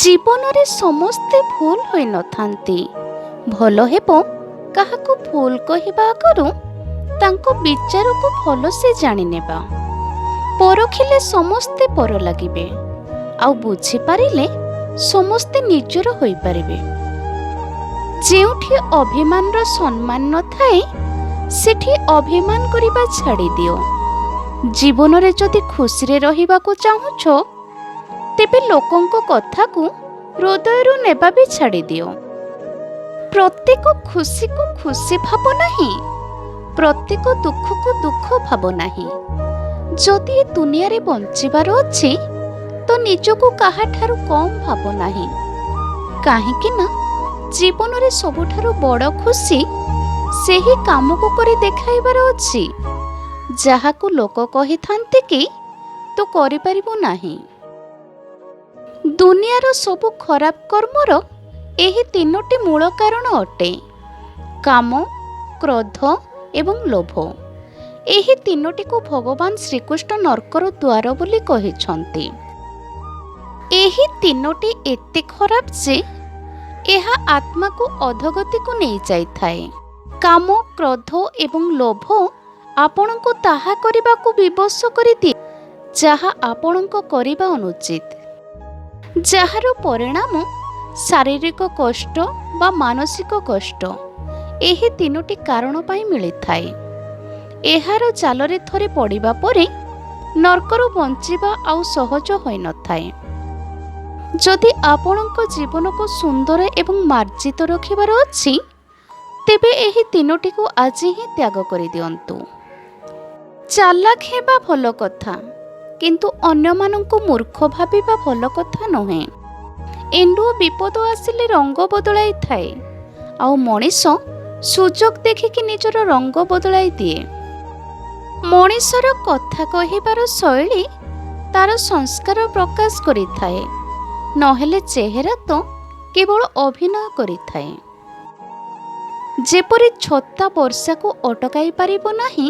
ଜୀବନରେ ସମସ୍ତେ ଭୁଲ ହୋଇନଥାନ୍ତି। ଭଲ ହେବ କାହାକୁ ଭୁଲ କହିବା ଆଗରୁ ତାଙ୍କ ବିଚାରକୁ ଭଲସେ ଜାଣିନେବା। ପରଖିଲେ ସମସ୍ତେ ପର ଲାଗିବେ, ଆଉ ବୁଝିପାରିଲେ ସମସ୍ତେ ନିଜର ହୋଇପାରିବେ। ଯେଉଁଠି ଅଭିମାନର ସମ୍ମାନ ନଥାଏ ସେଠି ଅଭିମାନ କରିବା ଛାଡ଼ିଦିଅ। ଜୀବନରେ ଯଦି ଖୁସିରେ ରହିବାକୁ ଚାହୁଁଛ ତେବେ ଲୋକଙ୍କ କଥାକୁ ହୃଦୟରୁ ନେବା ବି ଛାଡ଼ିଦିଅ। ପ୍ରତ୍ୟେକ ଖୁସିକୁ ଖୁସି ଭାବ ନାହିଁ, ପ୍ରତ୍ୟେକ ଦୁଃଖକୁ ଦୁଃଖ ଭାବ ନାହିଁ। ଯଦି ଏ ଦୁନିଆରେ ବଞ୍ଚିବାର ଅଛି ତ ନିଜକୁ କାହାଠାରୁ କମ୍ ଭାବ ନାହିଁ। କାହିଁକି ନା ଜୀବନରେ ସବୁଠାରୁ ବଡ଼ ଖୁସି ସେହି କାମକୁ କରି ଦେଖାଇବାର ଅଛି ଯାହାକୁ ଲୋକ କହିଥାନ୍ତି କି ତୁ କରିପାରିବୁ ନାହିଁ। ଦୁନିଆର ସବୁ ଖରାପ କର୍ମର ଏହି ତିନୋଟି ମୂଳ କାରଣ ଅଟେ: କାମ, କ୍ରୋଧ ଏବଂ ଲୋଭ। ଏହି ତିନୋଟିକୁ ଭଗବାନ ଶ୍ରୀକୃଷ୍ଣ ନର୍କର ଦ୍ୱାର ବୋଲି କହିଛନ୍ତି। ଏହି ତିନୋଟି ଏତେ ଖରାପ ଯେ ଏହା ଆତ୍ମାକୁ ଅଧୋଗତିକୁ ନେଇଯାଇଥାଏ। କାମ, କ୍ରୋଧ ଏବଂ ଲୋଭ ଆପଣଙ୍କୁ ତାହା କରିବାକୁ ବିବଶ କରିଦିଏ ଯାହା ଆପଣଙ୍କ କରିବା ଅନୁଚିତ, ଯାହାର ପରିଣାମ ଶାରୀରିକ କଷ୍ଟ ବା ମାନସିକ କଷ୍ଟ। ଏହି ତିନୋଟି କାରଣ ପାଇଁ ମିଳିଥାଏ। ଏହାର ଜାଲରେ ଥରେ ପଡ଼ିବା ପରେ ନର୍କରୁ ବଞ୍ଚିବା ଆଉ ସହଜ ହୋଇନଥାଏ। ଯଦି ଆପଣଙ୍କ ଜୀବନକୁ ସୁନ୍ଦର ଏବଂ ମାର୍ଜିତ ରଖିବାର ଅଛି ତେବେ ଏହି ତିନୋଟିକୁ ଆଜି ହିଁ ତ୍ୟାଗ କରିଦିଅନ୍ତୁ। ଚାଲାକ ହେବା ଭଲ କଥା, କିନ୍ତୁ ଅନ୍ୟମାନଙ୍କୁ ମୂର୍ଖ ଭାବିବା ଭଲ କଥା ନୁହେଁ। ଏଣ୍ଡୁଅ ବିପଦ ଆସିଲେ ରଙ୍ଗ ବଦଳାଇଥାଏ, ଆଉ ମଣିଷ ସୁଯୋଗ ଦେଖିକି ନିଜର ରଙ୍ଗ ବଦଳାଇ ଦିଏ। ମଣିଷର କଥା କହିବାର ଶୈଳୀ ତାର ସଂସ୍କାର ପ୍ରକାଶ କରିଥାଏ, ନହେଲେ ଚେହେରା ତ କେବଳ ଅଭିନୟ କରିଥାଏ। ଯେପରି ଛତା ବର୍ଷାକୁ ଅଟକାଇ ପାରିବ ନାହିଁ,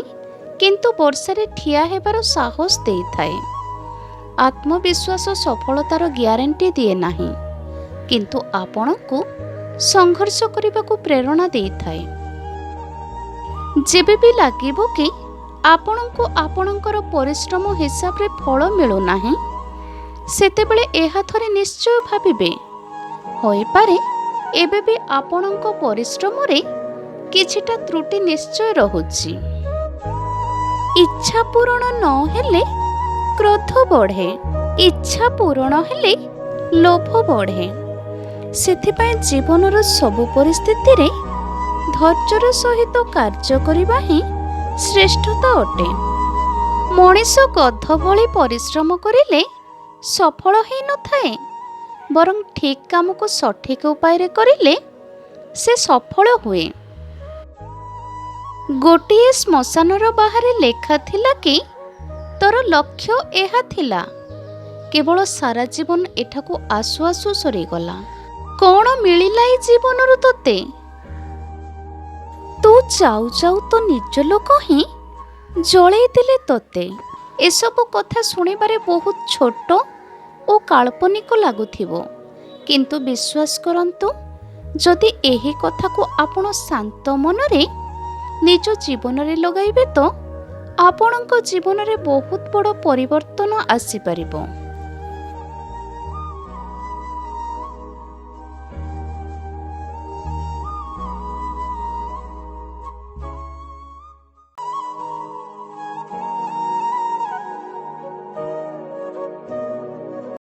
କିନ୍ତୁ ବର୍ଷାରେ ଠିଆ ହେବାର ସାହସ ଦେଇଥାଏ। ଆତ୍ମବିଶ୍ୱାସ ସଫଳତାର ଗ୍ୟାରେଣ୍ଟି ଦିଏ ନାହିଁ, କିନ୍ତୁ ଆପଣଙ୍କୁ ସଂଘର୍ଷ କରିବାକୁ ପ୍ରେରଣା ଦେଇଥାଏ। ଯେବେ ବି ଲାଗିବ କି ଆପଣଙ୍କୁ ଆପଣଙ୍କର ପରିଶ୍ରମ ହିସାବରେ ଫଳ ମିଳୁନାହିଁ, ସେତେବେଳେ ଏହା ଥରେ ନିଶ୍ଚୟ ଭାବିବେ, ହୋଇପାରେ ଏବେ ବି ଆପଣଙ୍କ ପରିଶ୍ରମରେ କିଛିଟା ତ୍ରୁଟି ନିଶ୍ଚୟ ରହୁଛି। ଇଚ୍ଛା ପୂରଣ ନ ହେଲେ କ୍ରୋଧ ବଢ଼େ, ଇଚ୍ଛା ପୂରଣ ହେଲେ ଲୋଭ ବଢ଼େ। ସେଥିପାଇଁ ଜୀବନର ସବୁ ପରିସ୍ଥିତିରେ ଧୈର୍ଯ୍ୟର ସହିତ କାର୍ଯ୍ୟ କରିବା ହିଁ ଶ୍ରେଷ୍ଠତା ଅଟେ। ମଣିଷ ଗଧ ଭଳି ପରିଶ୍ରମ କରିଲେ ସଫଳ ହୋଇନଥାଏ, ବରଂ ଠିକ୍ କାମକୁ ସଠିକ୍ ଉପାୟରେ କରିଲେ ସେ ସଫଳ ହୁଏ। ଗୋଟିଏ ଶ୍ମଶାନର ବାହାରେ ଲେଖା ଥିଲା କି ତୋର ଲକ୍ଷ୍ୟ ଏହା ଥିଲା, କେବଳ ସାରା ଜୀବନ ଏଠାକୁ ଆସୁ ଆସୁ ସରିଗଲା। କ'ଣ ମିଳିଲା ଏ ଜୀବନରୁ ତୋତେ? ତୁ ଯାଉ ଯାଉ ତ ନିଜ ଲୋକ ହିଁ ଜଳେଇ ଦେଲେ ତୋତେ। ଏସବୁ କଥା ଶୁଣିବାରେ ବହୁତ ଛୋଟ ଓ କାଳ୍ପନିକ ଲାଗୁଥିବ, କିନ୍ତୁ ବିଶ୍ୱାସ କରନ୍ତୁ, ଯଦି ଏହି କଥାକୁ ଆପଣ ଶାନ୍ତ ମନରେ ନିଜ ଜୀବନରେ ଲଗାଇବେ ତ ଆପଣଙ୍କ ଜୀବନରେ ବହୁତ ବଡ଼ ପରିବର୍ତ୍ତନ ଆସିପାରିବ।